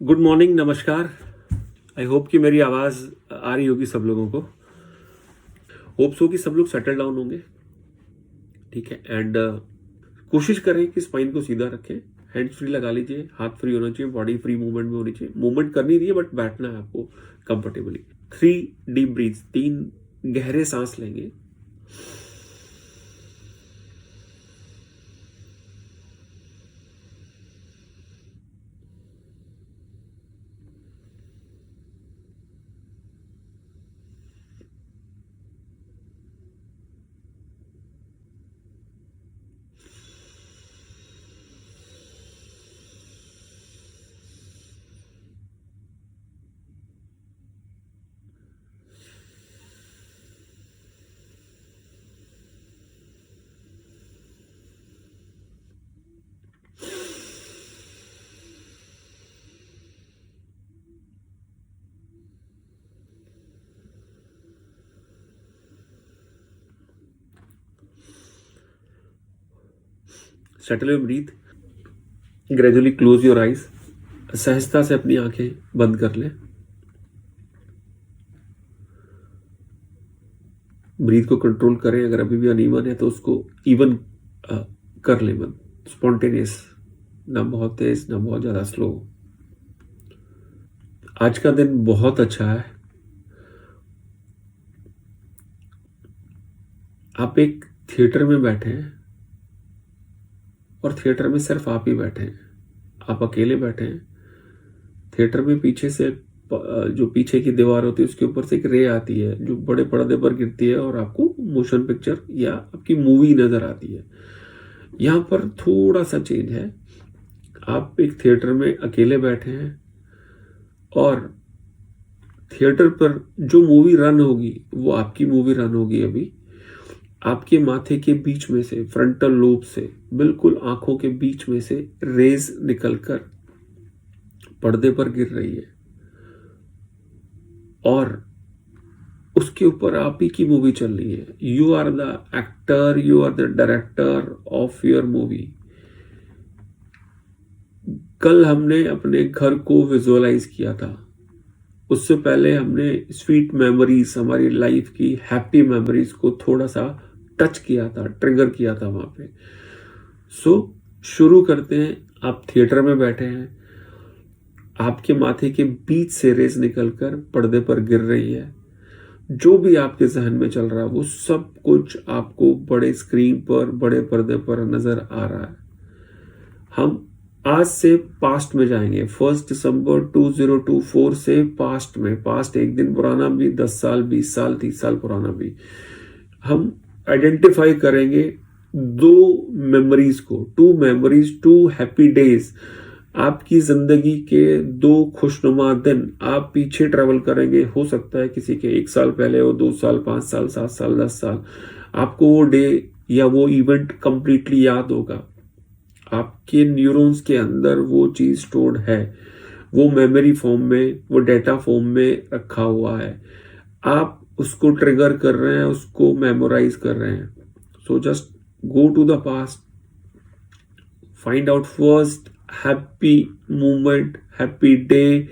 Good morning, नमस्कार। I hope कि मेरी आवाज़ आ रही होगी सब लोगों को। होप सो कि सब लोग सेटल डाउन होंगे। ठीक है। एंड कोशिश करें कि स्पाइन को सीधा रखें। हैंड्स फ्री लगा लीजिए, हाथ फ्री होना चाहिए, बॉडी फ्री मूवमेंट में होनी चाहिए। मूवमेंट करनी नहीं है बट बैठना है आपको कंफर्टेबली। 3 डीप ब्रीथ, 3 गहरे सांस लेंगे। Settle your breathe. Gradually close your eyes. सहजता से अपनी आंखें बंद कर लें। ब्रीथ को कंट्रोल करें। अगर अभी भी अनइवन है तो उसको इवन कर लें बंद। स्पॉन्टेनियस, ना बहुत तेज ना बहुत ज़्यादा स्लो। आज का दिन बहुत अच्छा है। आप एक थिएटर में बैठे हैं और थिएटर में सिर्फ आप ही बैठे हैं। आप अकेले बैठे हैं। थिएटर में पीछे से जो पीछे की दीवार होती है उसके ऊपर से एक रे आती है जो बड़े पर्दे पर गिरती है और आपको मोशन पिक्चर या आपकी मूवी नजर आती है। यहाँ पर थोड़ा सा चेंज है। आप एक थिएटर में अकेले बैठे हैं और थिएटर पर जो मूवी रन होगी वो आपकी मूवी रन होगी। अभी आपके माथे के बीच में से, फ्रंटल लोब से, बिल्कुल आंखों के बीच में से रेज निकलकर पर्दे पर गिर रही है और उसके ऊपर आप ही की मूवी चल रही है। You are the actor, you are the director of your movie. कल हमने अपने घर को विजुअलाइज किया था। उससे पहले हमने स्वीट मेमोरीज, हमारी लाइफ की हैप्पी मेमोरीज को थोड़ा सा टच किया था, ट्रिगर किया था वहां पे। सो शुरू करते हैं। आप थिएटर में बैठे हैं। आपके माथे के बीच से रेज निकलकर पर्दे पर गिर रही है। जो भी आपके जहन में चल रहा है वो सब कुछ आपको बड़े स्क्रीन पर, बड़े पर्दे पर नजर आ रहा है। हम आज से पास्ट में जाएंगे। 1 दिसंबर 2024 से पास्ट में। पास्ट एक दिन पुराना भी, 10 साल, 20 साल, 30 साल पुराना भी। हम आइडेंटिफाई करेंगे 2 मेमोरीज को, 2 मेमोरीज, 2 हैप्पी डेज। आपकी जिंदगी के 2 खुशनुमा दिन आप पीछे ट्रेवल करेंगे। हो सकता है किसी के 1 साल पहले हो, 2 साल, 5 साल, 7 साल, 10 साल। आपको वो डे या वो इवेंट कंप्लीटली याद होगा। आपके न्यूरॉन्स के अंदर वो चीज स्टोर्ड है। वो मेमोरी फॉर्म में, वो डेटा फॉर्म में रखा हुआ है। आप उसको ट्रिगर कर रहे हैं, उसको मेमोराइज कर रहे हैं। So just go to the past, find out first happy moment, happy day,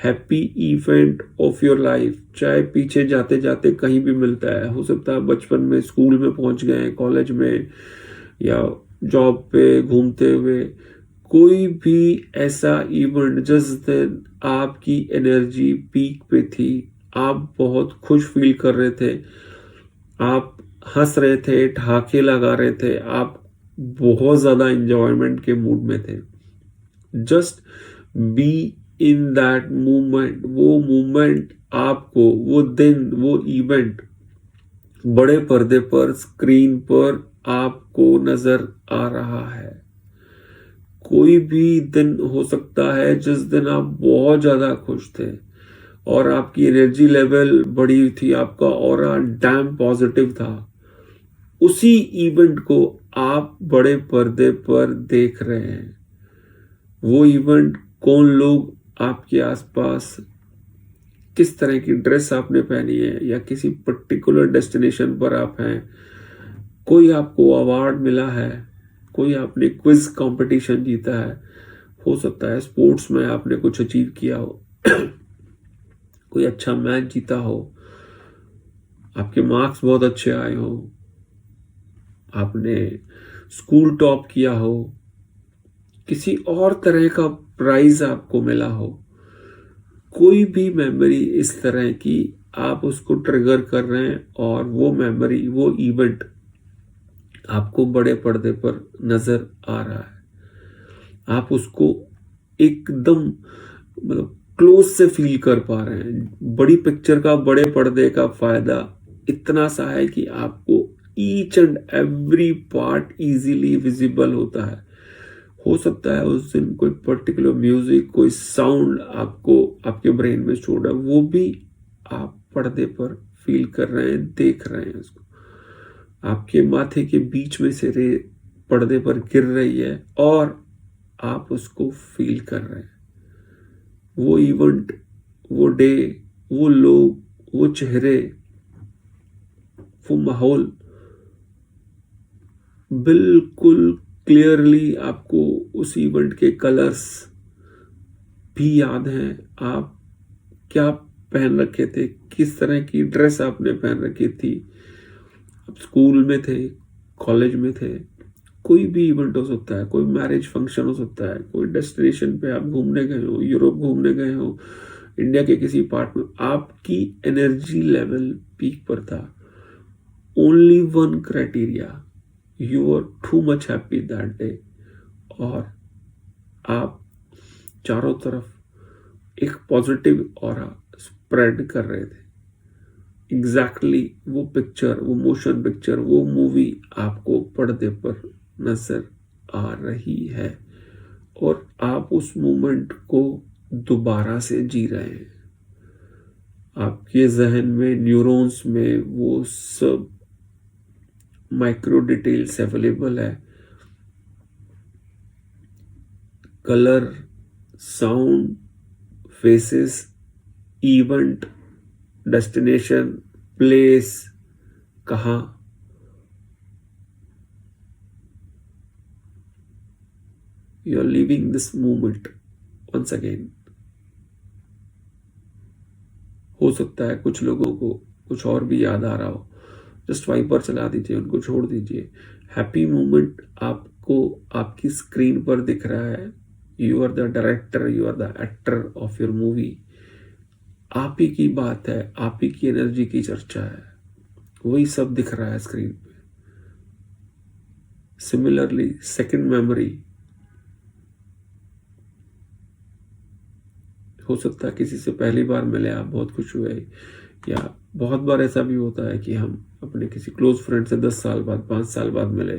happy event of your life. चाहे पीछे जाते जाते कहीं भी मिलता है। हो सकता है बचपन में स्कूल में पहुंच गए, कॉलेज में या जॉब पे घूमते हुए, कोई भी ऐसा इवेंट जिस दिन आपकी एनर्जी पीक पे थी, आप बहुत खुश फील कर रहे थे, आप हंस रहे थे, ठहाके लगा रहे थे, आप बहुत ज्यादा एंजॉयमेंट के मूड में थे। Just be in that moment. वो मोमेंट आपको, वो दिन, वो इवेंट बड़े पर्दे पर, स्क्रीन पर आपको नजर आ रहा है। कोई भी दिन हो सकता है जिस दिन आप बहुत ज्यादा खुश थे और आपकी एनर्जी लेवल बढ़ी थी, आपका ऑरा डैम पॉजिटिव था। उसी इवेंट को आप बड़े पर्दे पर देख रहे हैं। वो इवेंट, कौन लोग आपके आसपास, किस तरह की ड्रेस आपने पहनी है या किसी पर्टिकुलर डेस्टिनेशन पर आप हैं, कोई आपको अवार्ड मिला है, कोई आपने क्विज कंपटीशन जीता है। हो सकता है स्पोर्ट्स में आपने कुछ अचीव किया हो, कोई अच्छा मैच जीता हो, आपके मार्क्स बहुत अच्छे आए हो, आपने स्कूल टॉप किया हो, किसी और तरह का प्राइज आपको मिला हो, कोई भी मेमोरी इस तरह की आप उसको ट्रिगर कर रहे हैं और वो मेमोरी, वो इवेंट आपको बड़े पर्दे पर नजर आ रहा है। आप उसको एकदम मतलब क्लोज से फील कर पा रहे हैं। बड़ी पिक्चर का, बड़े पर्दे का फायदा इतना सा है कि आपको each and every part easily visible होता है। हो सकता है उस दिन कोई पर्टिकुलर म्यूजिक, कोई साउंड आपको आपके ब्रेन में छोड़ रहा है, वो भी आप पर्दे पर फील कर रहे हैं, देख रहे हैं उसको। आपके माथे के बीच में से रे पर्दे पर गिर रही है और आप उसको फील कर रहे हैं। वो इवेंट, वो डे, वो लोग, वो चेहरे, वो माहौल बिल्कुल क्लियरली आपको उस इवेंट के कलर्स भी याद हैं। आप क्या पहन रखे थे, किस तरह की ड्रेस आपने पहन रखी थी, आप स्कूल में थे, कॉलेज में थे, कोई भी इवेंट हो सकता है, कोई मैरिज फंक्शन हो सकता है, कोई डेस्टिनेशन पे आप घूमने गए हो, यूरोप घूमने गए हो, इंडिया के किसी पार्ट में, आपकी एनर्जी लेवल पीक पर था। Only one criteria, you are too much happy that day, और आप चारों तरफ एक पॉजिटिव ऑरा स्प्रेड कर रहे थे। एग्जैक्टली वो पिक्चर, वो मोशन पिक्चर, वो मूवी आपको पर्दे पर नजर आ रही है और आप उस मोमेंट को दोबारा से जी रहे हैं। आपके जहन में, न्यूरॉन्स में वो सब माइक्रो डिटेल्स अवेलेबल है। Colour, sound, faces, event, destination, place, कहाँ। You are living this moment once again. हो सकता है कुछ लोगों को कुछ और भी याद आ रहा हो, जस्ट वाइपर चला दीजिए, उनको छोड़ दीजिए। हैप्पी मोमेंट आपको आपकी स्क्रीन पर दिख रहा है। You are the director, you are the actor of your movie. आप ही की बात है, आप ही की एनर्जी की चर्चा है, वही सब दिख रहा है स्क्रीन पे। सिमिलरली सेकंड मेमोरी, हो सकता है किसी से पहली बार मिले, आप बहुत खुश हुए, या बहुत बार ऐसा भी होता है कि हम अपने किसी क्लोज फ्रेंड से 10 साल बाद, 5 साल बाद मिले।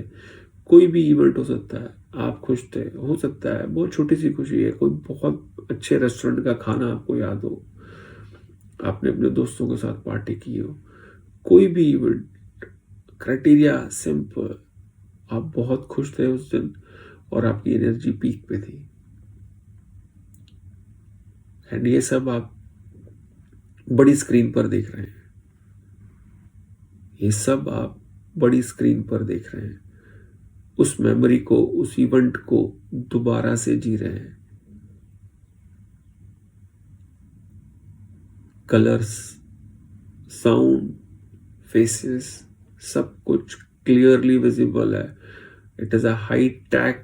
कोई भी इवेंट हो सकता है, आप खुश थे, हो सकता है बहुत छोटी सी खुशी है, कोई बहुत अच्छे रेस्टोरेंट का खाना आपको याद हो, आपने अपने दोस्तों के साथ पार्टी की हो, कोई भी इवेंट। क्राइटेरिया सिंपल, आप बहुत खुश थे उस दिन और आपकी एनर्जी पीक पे थी। एंड ये सब आप बड़ी स्क्रीन पर देख रहे हैं, ये सब आप बड़ी स्क्रीन पर देख रहे हैं, उस मेमोरी को, उस इवेंट को दोबारा से जी रहे हैं। कलर्स, साउंड, फेसेस, सब कुछ क्लियरली विजिबल है। It is a high tech,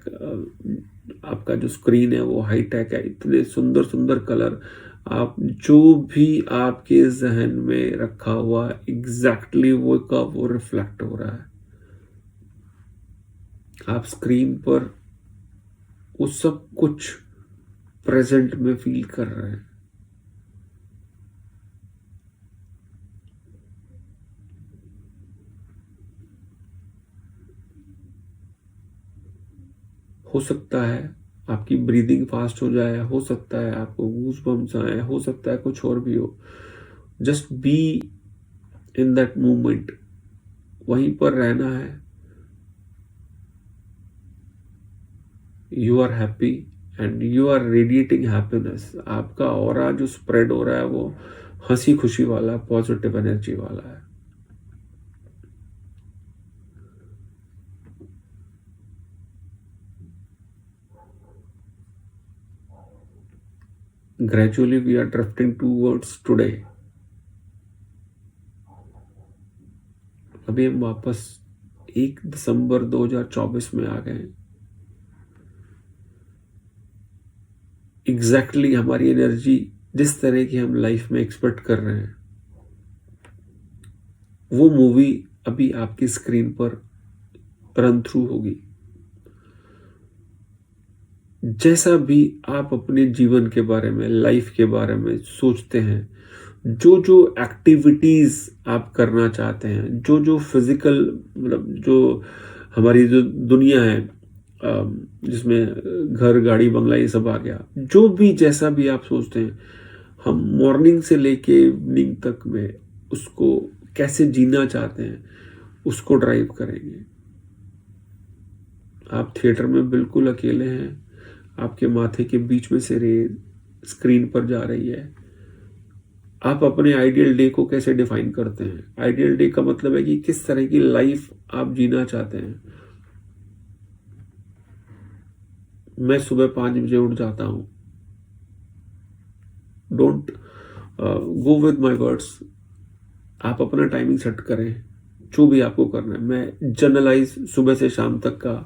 आपका जो स्क्रीन है वो हाई टेक है। इतने सुंदर सुंदर कलर, आप जो भी आपके जहन में रखा हुआ एग्जैक्टली वो का वो रिफ्लेक्ट हो रहा है। आप स्क्रीन पर वो सब कुछ प्रेजेंट में फील कर रहे हैं। हो सकता है आपकी ब्रीदिंग फास्ट हो जाए, हो सकता है आपको गूज बम्स आए, हो सकता है कुछ और भी हो। Just be in that moment, वहीं पर रहना है। You are happy and you are radiating happiness. आपका ऑरा जो स्प्रेड हो रहा है वो हंसी खुशी वाला, पॉजिटिव एनर्जी वाला है। Gradually we are drifting towards today. अभी हम वापस 1 दिसंबर 2024 में आ गए। एग्जैक्टली हमारी एनर्जी जिस तरह की हम लाइफ में एक्सपेक्ट कर रहे हैं, वो मूवी अभी आपकी स्क्रीन पर रन थ्रू होगी। जैसा भी आप अपने जीवन के बारे में, लाइफ के बारे में सोचते हैं, जो जो एक्टिविटीज आप करना चाहते हैं, जो जो फिजिकल, मतलब जो हमारी जो दुनिया है जिसमें घर, गाड़ी, बंगला ये सब आ गया, जो भी जैसा भी आप सोचते हैं, हम मॉर्निंग से लेके इवनिंग तक में उसको कैसे जीना चाहते हैं उसको ड्राइव करेंगे। आप थिएटर में बिल्कुल अकेले हैं, आपके माथे के बीच में से रे स्क्रीन पर जा रही है। आप अपने आइडियल डे को कैसे डिफाइन करते हैं? आइडियल डे का मतलब है कि किस तरह की लाइफ आप जीना चाहते हैं। मैं सुबह 5 बजे उठ जाता हूं। Don't go with my words. आप अपना टाइमिंग सेट करें, जो भी आपको करना है। मैं जनरलाइज सुबह से शाम तक का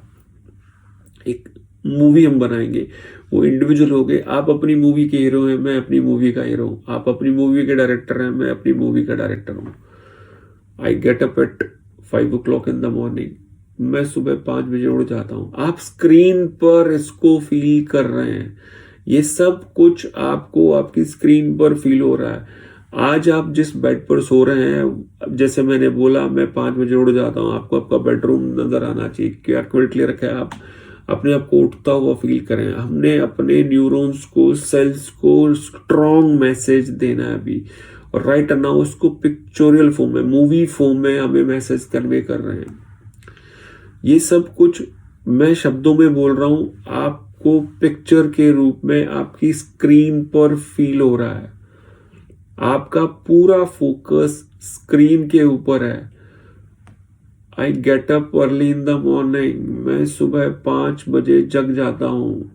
एक मूवी हम बनाएंगे, वो इंडिविजुअल हो गए। आप अपनी मूवी के हीरो हैं, मैं अपनी मूवी का हीरो हूं। आप अपनी मूवी के डायरेक्टर हैं, मैं अपनी मूवी का डायरेक्टर हूं। I get up at 5 o'clock in the morning. मैं सुबह 5 बजे उठ जाता हूं। आप स्क्रीन पर इसको फील कर रहे हैं, ये सब कुछ आपको आपकी स्क्रीन पर फील हो रहा है। आज आप जिस बेड पर सो रहे हैं, जैसे मैंने बोला मैं 5 बजे उठ जाता हूं, आपको आपका बेडरूम नजर आना चाहिए, क्या क्विटली रखा है। आप अपने आप को उठता हुआ फील करें। हमने अपने न्यूरॉन्स को, सेल्स को स्ट्रॉन्ग मैसेज देना है अभी, और राइट नाउ उसको पिक्चोरियल फॉर्म में, मूवी फॉर्म में हमें मैसेज कन्वे कर रहे हैं। ये सब कुछ मैं शब्दों में बोल रहा हूं, आपको पिक्चर के रूप में आपकी स्क्रीन पर फील हो रहा है। आपका पूरा फोकस स्क्रीन के ऊपर है। I get up early in the morning. मैं सुबह 5 बजे जग जाता हूँ,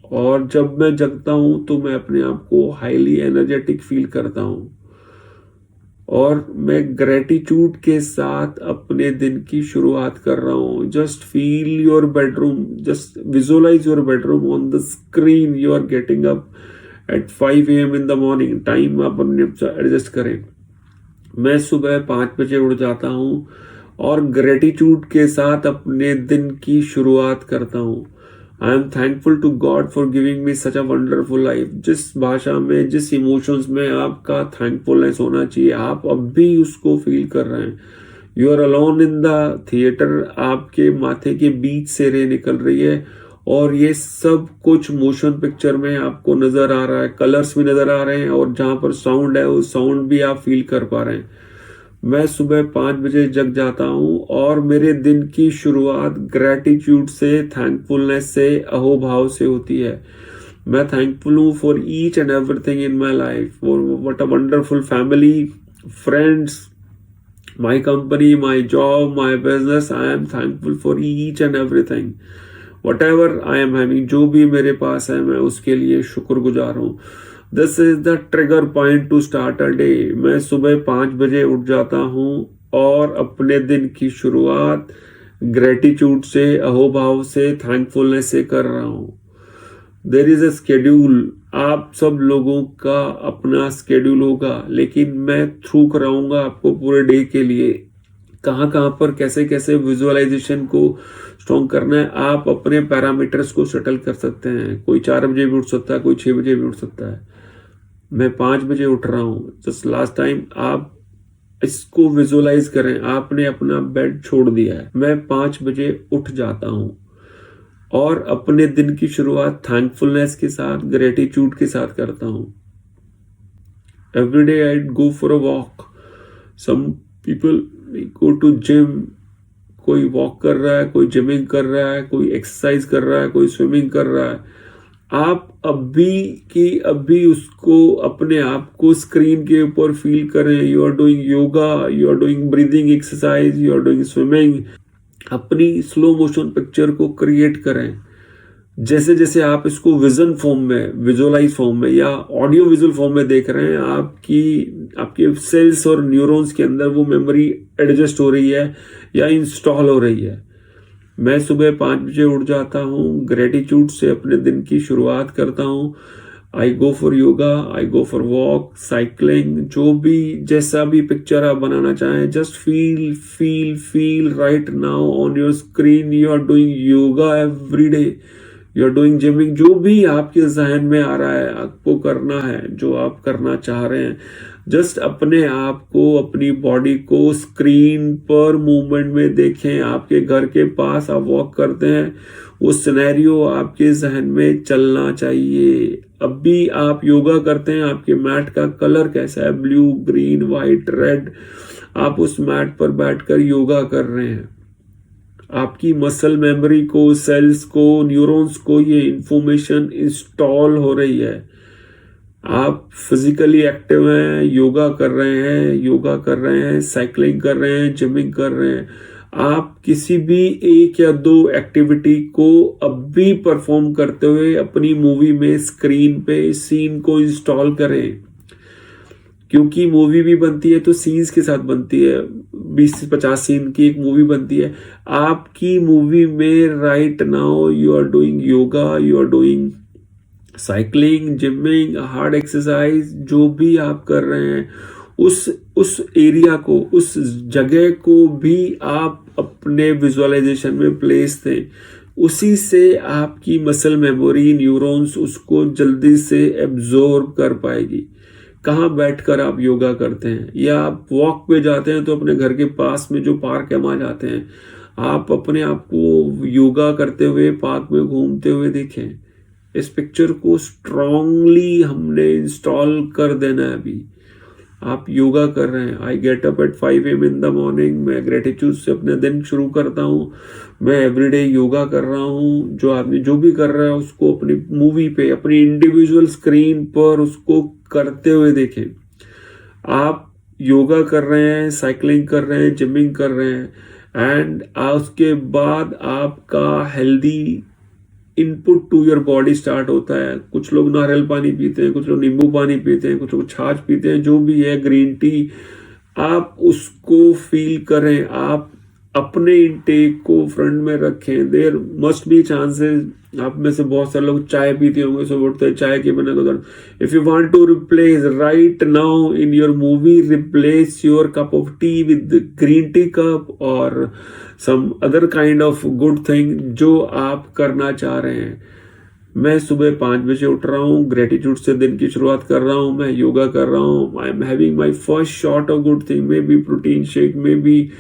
और जब मैं जगता हूँ तो मैं अपने आप को हाईली एनर्जेटिक फील करता हूँ, और मैं ग्रेटिट्यूड के साथ अपने दिन की शुरुआत कर रहा हूँ। Just feel your bedroom, just visualise your bedroom on the screen. You are getting up at 5 AM in the morning. Time आप अपने एडजस्ट करें। मैं सुबह 5 बजे उठ जाता हूँ और ग्रेटिट्यूड के साथ अपने दिन की शुरुआत करता हूँ। I am thankful to God for giving me such a wonderful life. जिस भाषा में, जिस इमोशंस में आपका थैंकफुलनेस होना चाहिए, आप अब भी उसको फील कर रहे हैं। You are alone in the theatre. आपके माथे के बीच से रे निकल रही है, और ये सब कुछ मोशन पिक्चर में आपको नजर आ रहा है। कलर्स भी नजर आ रहे हैं, और जहां पर साउंड है उस साउंड भी आप फील कर पा रहे हैं। मैं सुबह 5 बजे जग जाता हूं, और मेरे दिन की शुरुआत ग्रेटिट्यूड से, थैंकफुलनेस से, अहोभाव से होती है। मैं थैंकफुल हूं for each and everything in my life, for what a wonderful family, friends, my company, my job, my business. I am thankful for each and everything, whatever I am having. जो भी मेरे पास है मैं उसके लिए शुक्रगुजार हूं। This is the trigger point two start a day. मैं सुबह 5 बजे उठ जाता हूं, और अपने दिन की शुरुआत ग्रेटिट्यूड से, अहोभाव से, थैंकफुलनेस से कर रहा हूं। There is a schedule. आप सब लोगों का अपना स्केड्यूल होगा, लेकिन मैं थ्रू कराऊंगा आपको पूरे डे के लिए, कहां कहां पर कैसे कैसे विजुअलाइजेशन को स्ट्रॉन्ग करना है। आप अपने पैरामीटर्स को सेटल कर सकते हैं। कोई 4 बजे भी उठ सकता है, कोई 6 बजे भी उठ सकता है। मैं 5 बजे उठ रहा हूं। जस्ट लास्ट टाइम आप इसको विजुअलाइज करें, आपने अपना बेड छोड़ दिया है। मैं 5 बजे उठ जाता हूं, और अपने दिन की शुरुआत थैंकफुलनेस के साथ, ग्रेटिट्यूड के साथ करता हूं। Every day I go for a walk. Some people go to gym. कोई वॉक कर रहा है, कोई जिमिंग कर रहा है, कोई एक्सरसाइज कर रहा है, कोई स्विमिंग कर रहा है। आप अभी की अभी उसको, अपने आप को स्क्रीन के ऊपर फील करें। You are doing yoga, you are doing breathing exercise, you are doing swimming. अपनी स्लो मोशन पिक्चर को क्रिएट करें। जैसे जैसे आप इसको विजन फॉर्म में, विजुअलाइज फॉर्म में या ऑडियो विजुअल फॉर्म में देख रहे हैं, आपके सेल्स और न्यूरॉन्स के अंदर वो मेमोरी एडजस्ट हो रही है या इंस्टॉल हो रही है। मैं सुबह 5 बजे उठ जाता हूँ, ग्रेटिट्यूड से अपने दिन की शुरुआत करता हूँ। I go for yoga, I go for walk, cycling, जो भी जैसा भी पिक्चर आप बनाना चाहें, just feel feel feel right now on your screen you are doing yoga every day, you are doing gyming, जो भी आपके जहन में आ रहा है आपको करना है, जो आप करना चाह रहे हैं, जस्ट अपने आप को, अपनी बॉडी को स्क्रीन पर मूवमेंट में देखें। आपके घर के पास आप वॉक करते हैं, वो सिनेरियो आपके जहन में चलना चाहिए। अब भी आप योगा करते हैं, आपके मैट का कलर कैसा है, ब्लू, ग्रीन, व्हाइट, रेड, आप उस मैट पर बैठकर योगा कर रहे हैं। आपकी मसल मेमोरी को, सेल्स को, न्यूरॉन्स को ये इंफॉर्मेशन इंस्टॉल हो रही है। आप फिजिकली एक्टिव हैं, योगा कर रहे हैं, साइकिलिंग कर रहे हैं, जिमिंग कर रहे हैं। आप किसी भी 1 या 2 एक्टिविटी को अब भी परफॉर्म करते हुए अपनी मूवी में स्क्रीन पे इस सीन को इंस्टॉल करें, क्योंकि मूवी भी बनती है तो सीन्स के साथ बनती है। 20 से 50 सीन की एक मूवी बनती है। आपकी मूवी में right now you are doing yoga, you are doing cycling, gymming, hard exercise, जो भी आप कर रहे हैं, उस एरिया को, उस जगह को भी आप अपने विजुअलाइजेशन में प्लेस दें। उसी से आपकी मसल मेमोरी, न्यूरॉन्स उसको जल्दी से एब्जॉर्ब कर पाएगी। कहाँ बैठकर आप योगा करते हैं या आप वॉक पे जाते हैं तो अपने घर के पास में जो पार्क है वहां जाते हैं, आप अपने आप को योगा करते हुए पार्क में घूमते हुए देखें। इस पिक्चर को स्ट्रांगली हमने इंस्टॉल कर देना है। अभी आप योगा कर रहे हैं। I get up at 5 AM in the morning. मैं ग्रेटिट्यूड से अपने दिन शुरू करता हूँ। मैं एवरीडे योगा कर रहा हूँ। जो आदमी जो भी कर रहा है उसको अपनी मूवी पे, अपनी इंडिविजुअल स्क्रीन पर उसको करते हुए देखें। आप योगा कर रहे हैं, साइकिलिंग कर रहे हैं, जिमिंग कर रहे हैं, एंड उसके बाद आपका healthy input to your body start होता है। कुछ लोग नारियल पानी पीते हैं, कुछ लोग नींबू पानी पीते हैं, कुछ लोग छाछ पीते हैं, जो भी है, ग्रीन टी, आप उसको फील करें। आप अपने इनटेक को फ्रंट में रखें। देयर मस्ट बी चांसेस, आप में से बहुत सारे लोग चाय पीते होंगे, सब उठते हैं चाय के बिना गुजर। If you want to replace right now in your movie, replace your cup of tea with green tea cup और some other kind of good thing जो आप करना चाह रहे हैं। मैं सुबह 5 बजे उठ रहा हूँ, ग्रेटिट्यूड से दिन की शुरुआत कर रहा हूँ, मैं योगा कर रहा हूँ। I am having my first shot of good thing, may be protein shake, may be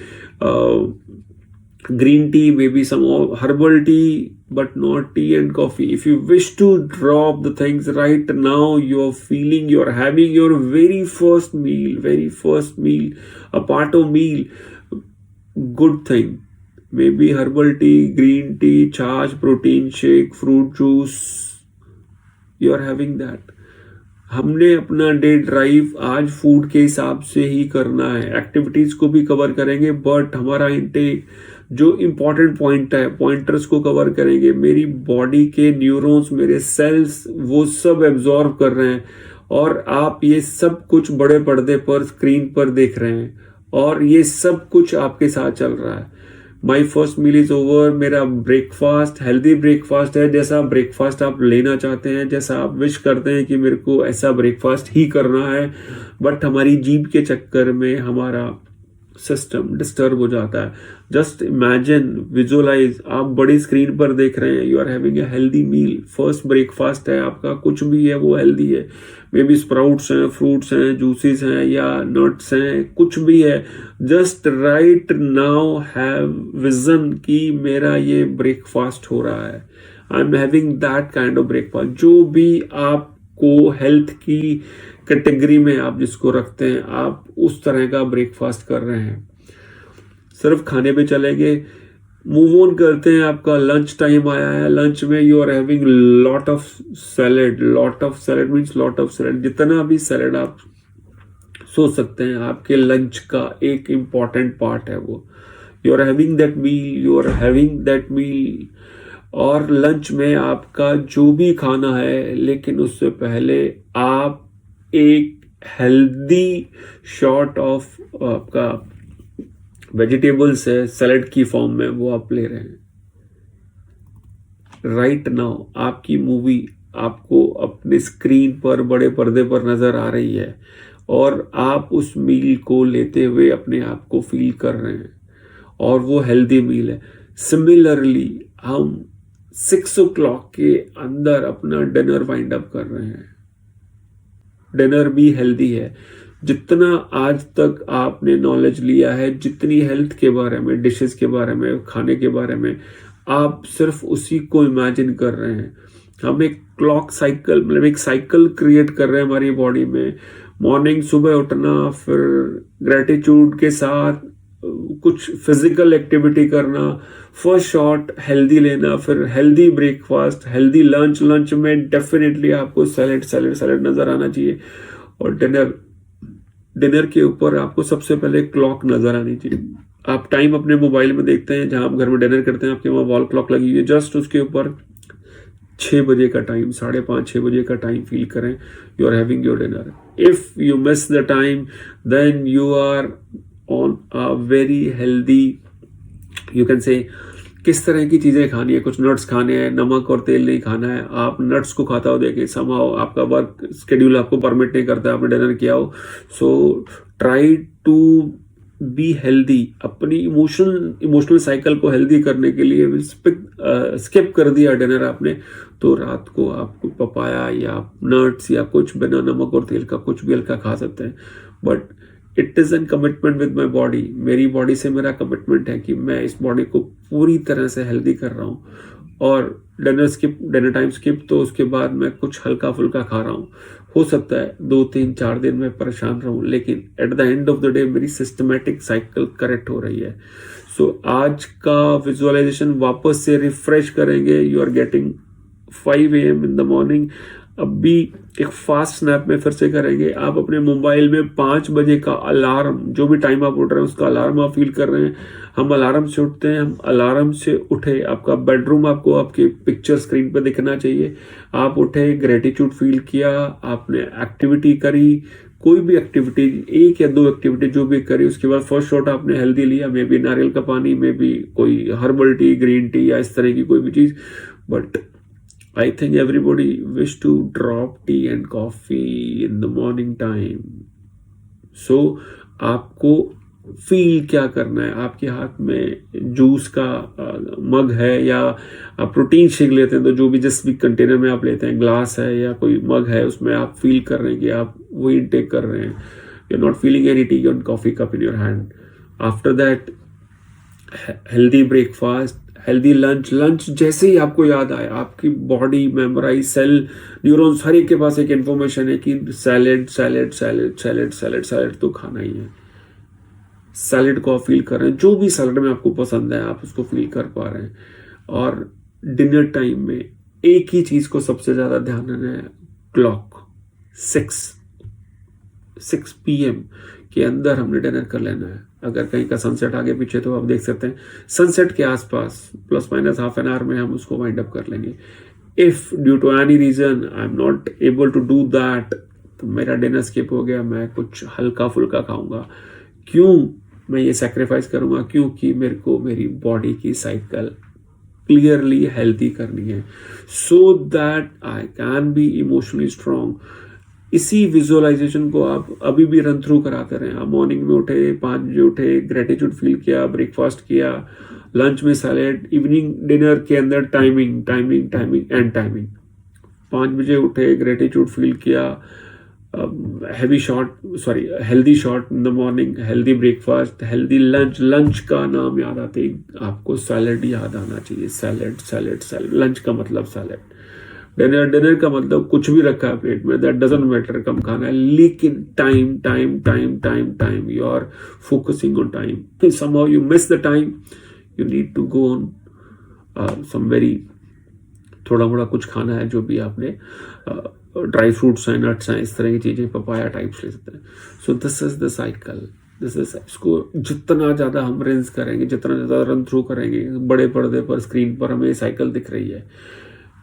green tea, maybe some herbal tea, but not tea and coffee. If you wish to drop the things right now, you're feeling, you're having your very first meal, a part of meal, good thing. Maybe herbal tea, green tea, charge, protein shake, fruit juice, you're having that. हमने अपना day drive आज food के हिसाब से ही करना है। Activities को भी कवर करेंगे, बट हमारा इंटेक जो इम्पोर्टेंट पॉइंटर्स को कवर करेंगे। मेरी बॉडी के न्यूरॉन्स, मेरे सेल्स, वो सब एब्जॉर्ब कर रहे हैं और आप ये सब कुछ बड़े पर्दे पर, स्क्रीन पर देख रहे हैं और ये सब कुछ आपके साथ चल रहा है। My first meal is over. मेरा ब्रेकफास्ट हेल्दी ब्रेकफास्ट है, जैसा ब्रेकफास्ट आप लेना चाहते हैं, जैसा आप विश करते हैं कि मेरे को ऐसा ब्रेकफास्ट ही करना है, बट हमारी जीभ के चक्कर में हमारा सिस्टम डिस्टर्ब हो जाता है। जस्ट इमेजिन, विजुअलाइज, आप बड़ी स्क्रीन पर देख रहे हैं, you are having a healthy meal. First breakfast है आपका, कुछ भी है वो हेल्दी है। मे बी स्प्राउट्स हैं, फ्रूट्स हैं, जूसेस हैं या नट्स हैं, कुछ भी है। Just right now have vision कि मेरा ये ब्रेकफास्ट हो रहा है। I am having that kind of breakfast. जो भी आपको हेल्थ की कैटेगरी में आप जिसको रखते हैं, आप उस तरह का ब्रेकफास्ट कर रहे हैं। सिर्फ खाने पे चलेंगे, मूव ऑन करते हैं। आपका लंच टाइम आया है। लंच में you are having lot of salad means lot of salad. जितना भी सैलेड आप सोच सकते हैं, आपके लंच का एक इम्पॉर्टेंट पार्ट है वो। You are having that meal और लंच में आपका जो भी खाना है, लेकिन उससे पहले आप एक हेल्दी शॉट ऑफ आपका वेजिटेबल्स है सैलेड की फॉर्म में, वो आप ले रहे हैं। राइट नाउ आपकी मूवी आपको अपने स्क्रीन पर बड़े पर्दे पर नजर आ रही है और आप उस मील को लेते हुए अपने आप को फील कर रहे हैं और वो हेल्दी मील है। सिमिलरली हम 6 o'clock के अंदर अपना डिनर वाइंड अप कर रहे हैं। डिनर भी हेल्दी है। जितना आज तक आपने नॉलेज लिया है, जितनी हेल्थ के बारे में, डिशेस के बारे में, खाने के बारे में, आप सिर्फ उसी को इमेजिन कर रहे हैं। हम एक क्लॉक साइकिल, मतलब एक साइकिल क्रिएट कर रहे हैं हमारी बॉडी में। मॉर्निंग सुबह उठना, फिर ग्रेटिट्यूड के साथ कुछ फिजिकल एक्टिविटी करना, फर्स्ट शॉट हेल्दी लेना, फिर healthy breakfast, healthy lunch. Lunch में डेफिनेटली आपको सैलेड सैलेड सैलेड नजर आना चाहिए। और डिनर के ऊपर आपको सबसे पहले क्लॉक नजर आनी चाहिए। आप टाइम अपने मोबाइल में देखते हैं, जहां आप घर में डिनर करते हैं आपके वहां वॉल क्लॉक लगी हुई है, जस्ट उसके ऊपर 6 बजे का टाइम, 5:30 6 बजे का टाइम फील करें। You are having your dinner. If you miss the time then you are on a very healthy, you can say, किस तरह की चीजें खानी है। कुछ नट्स खाने हैं, नमक और तेल नहीं खाना है। आप नट्स को खाता हो देखे, समहाउ आपका वर्क शेड्यूल आपको परमिट नहीं करता, आपने डिनर किया हो। So try to be healthy. अपनी इमोशनल साइकिल को हेल्दी करने के लिए स्किप कर दिया डिनर आपने, तो रात को आप पपाया या नट्स या कुछ बिना नमक और तेल का कुछ भी हल्का खा सकते हैं। But it is an commitment with my body. मेरी बॉडी से मेरा कमिटमेंट है कि मैं इस बॉडी को पूरी तरह से हेल्दी कर रहा हूँ। और डिनर टाइम स्किप, तो उसके बाद मैं कुछ हल्का फुल्का खा रहा हूँ। हो सकता है 2 3 4 दिन में परेशान रहूं, लेकिन at the end of the day मेरी सिस्टमेटिक साइकिल करेक्ट हो रही है। सो आज का विजुअलाइजेशन वापस से रिफ्रेश करेंगे। You are getting 5 AM in the morning. अब भी एक फास्ट स्नैप में फिर से करेंगे। आप अपने मोबाइल में 5 बजे का अलार्म, जो भी टाइम आप उठ रहे हैं उसका अलार्म आप फील कर रहे हैं। हम अलार्म से उठते हैं, हम अलार्म से उठे, आपका बेडरूम आपको आपके पिक्चर स्क्रीन पर दिखना चाहिए। आप उठे, ग्रेटिट्यूड फील किया, आपने एक्टिविटी करी, कोई भी एक्टिविटी, 1 या 2 एक्टिविटी जो भी करी, उसके बाद फर्स्ट शॉट आपने हेल्दी लिया, मे बी नारियल का पानी, मे बी कोई हर्बल टी, ग्रीन टी या इस तरह की कोई भी चीज। But I think everybody wish to drop tea and coffee in the morning time. So आपको फील क्या करना है? आपके हाथ में जूस का मग है, या आप प्रोटीन शेक लेते हैं, तो जो भी जिस भी कंटेनर में आप लेते हैं, ग्लास है या कोई मग है, उसमें आप फील कर रहे हैं कि आप वो इनटेक कर रहे हैं। You are not feeling any tea और coffee cup in your hand. After that healthy breakfast, healthy lunch जैसे ही आपको याद आए, आपकी बॉडी मेमोराइज, सेल, न्यूरॉन्स, हर एक के पास एक इंफॉर्मेशन है कि salad salad salad salad salad salad तो खाना ही है। सैलेड को आप फील कर रहे हैं, जो भी सैलेड में आपको पसंद है आप उसको फील कर पा रहे हैं। और डिनर टाइम में एक ही चीज को सबसे ज्यादा ध्यान देना है, क्लॉक। 6 PM के अंदर हमने डिनर कर लेना है। अगर कहीं का सनसेट आगे पीछे, तो आप देख सकते हैं सनसेट के आसपास plus minus half an hour में हम उसको वाइंड अप कर लेंगे। If due to any reason I am not able to do that, तो मेरा डिनर स्किप हो गया, मैं कुछ हल्का फुल्का खाऊंगा। क्यों मैं ये सेक्रीफाइस करूंगा? क्योंकि मेरे को मेरी बॉडी की साइकिल क्लियरली हेल्दी करनी है, so that I can be emotionally strong. इसी विजुअलाइजेशन को आप अभी भी रन थ्रू कराते रहे। आप मॉर्निंग में उठे, 5 बजे उठे, ग्रेटिट्यूड फील किया, ब्रेकफास्ट किया, लंच में सैलेड, इवनिंग डिनर के अंदर timing timing timing and timing. 5 बजे उठे, ग्रेटिट्यूड फील किया, healthy shot in the morning, healthy breakfast, healthy lunch का नाम याद आते ही आपको सैलेड याद आना चाहिए। सैलेड सैलेड सैलेड, लंच का मतलब सैलेड। डिनर का मतलब कुछ भी रखा है प्लेट में, दैट डजंट मैटर, कम खाना है, लेकिन time time time time time, you are focusing on time. Somehow you miss the time, you need to go on some very, थोड़ा मोड़ा कुछ खाना है, जो भी आपने ड्राई फ्रूट्स हैं, नट्स हैं, इस तरह की चीजें, पपाया टाइप्स ले सकते हैं। सो this is the cycle. This is, इसको जितना ज़्यादा हम रिंस करेंगे, जितना ज़्यादा रन थ्रू करेंगे, बड़े पर्दे पर स्क्रीन पर हमें साइकिल दिख रही है,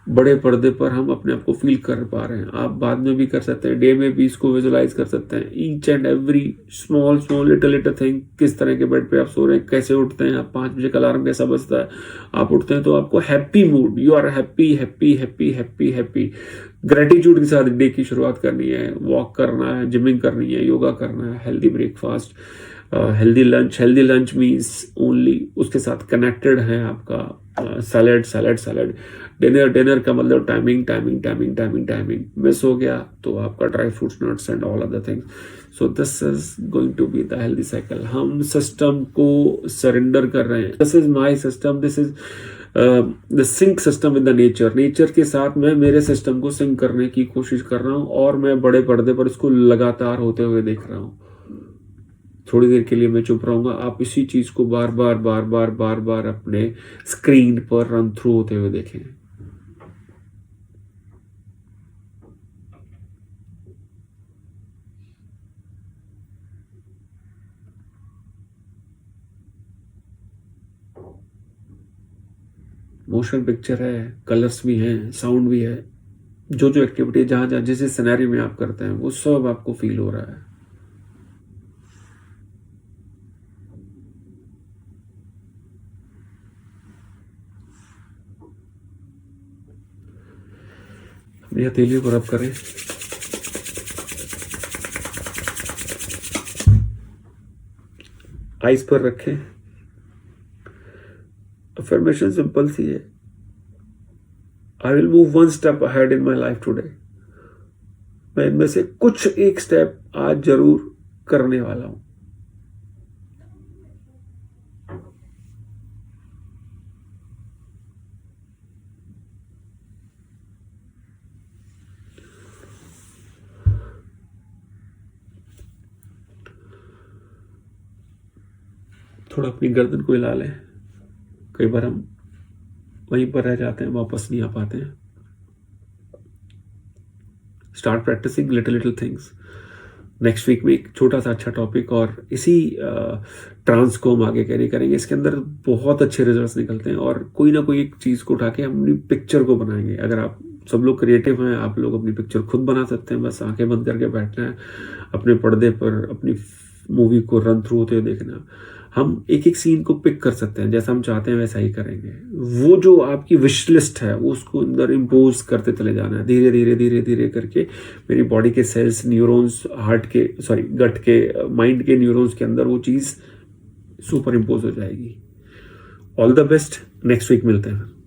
बड़े पर्दे पर हम अपने आप को फील कर पा रहे हैं। आप बाद में भी कर सकते हैं, डे में भी इसको विजुलाइज कर सकते हैं, each and every small small little little thing. किस तरह के बेड पे आप सो रहे हैं, कैसे उठते हैं आप, 5 बजे का अलार्म कैसा बजता है, आप उठते हैं तो आपको happy mood, you are happy happy happy happy happy. Gratitude के साथ डे की शुरुआत करनी है, वॉक करना है, जिमिंग करनी है, योगा करना है, healthy breakfast, healthy lunch. Healthy lunch means only उसके साथ कनेक्टेड है आपका सैलड सैलड सैलड। डिनर का मतलब timing timing timing timing timing. Miss हो गया तो आपका dry fruits, nuts and all other things. So this is going to be the healthy cycle. हम सिस्टम को सरेंडर कर रहे हैं। This is my system, this is the sync system with the nature. Nature के साथ मैं मेरे system को सिंक करने की कोशिश कर रहा हूँ और मैं बड़े पर्दे पर इसको लगातार होते हुए देख रहा हूँ। थोड़ी देर के लिए मैं चुप रहूंगा, आप इसी चीज को बार बार बार बार बार बार अपने स्क्रीन पर रन थ्रू होते हुए देखें। मोशन पिक्चर है, कलर्स भी हैं, साउंड भी है। जो जो एक्टिविटी जहां जहां जिस जिस सिनेरियो में आप करते हैं वो सब आपको फील हो रहा है। अपनी हथेलियों को रब करें। आइस पर रखें। अफर्मेशन सिंपल सी है, I will move 1 step ahead in my life today. मैं इनमें से कुछ एक स्टेप आज जरूर करने वाला हूं। थोड़ा अपनी गर्दन को हिला लें। कई बार हम वहीं पर रह जाते हैं, वापस नहीं आ पाते हैं। Start practising little little things. Next week में एक छोटा सा अच्छा टॉपिक और इसी ट्रांस को हम आगे कैरी करेंगे। इसके अंदर बहुत अच्छे रिजल्ट्स निकलते हैं और कोई ना कोई एक चीज़ को उठा के हम अपनी पिक्चर को बनाएंगे। अगर आप सब लोग क्रिएटिव हैं, आप लोग अपनी पिक्चर खुद बना सकते हैं। बस आंखें बंद करके बैठना है, अपने पर्दे पर अपनी मूवी को रन थ्रू होते हुए देखना। हम एक एक सीन को पिक कर सकते हैं, जैसा हम चाहते हैं वैसा ही करेंगे। वो जो आपकी विश लिस्ट है उसको अंदर इम्पोज करते चले जाना है, धीरे धीरे धीरे धीरे करके। मेरी बॉडी के सेल्स, न्यूरॉन्स, गट के, माइंड के न्यूरॉन्स के अंदर वो चीज़ सुपर इम्पोज हो जाएगी। All the best, next week मिलते हैं।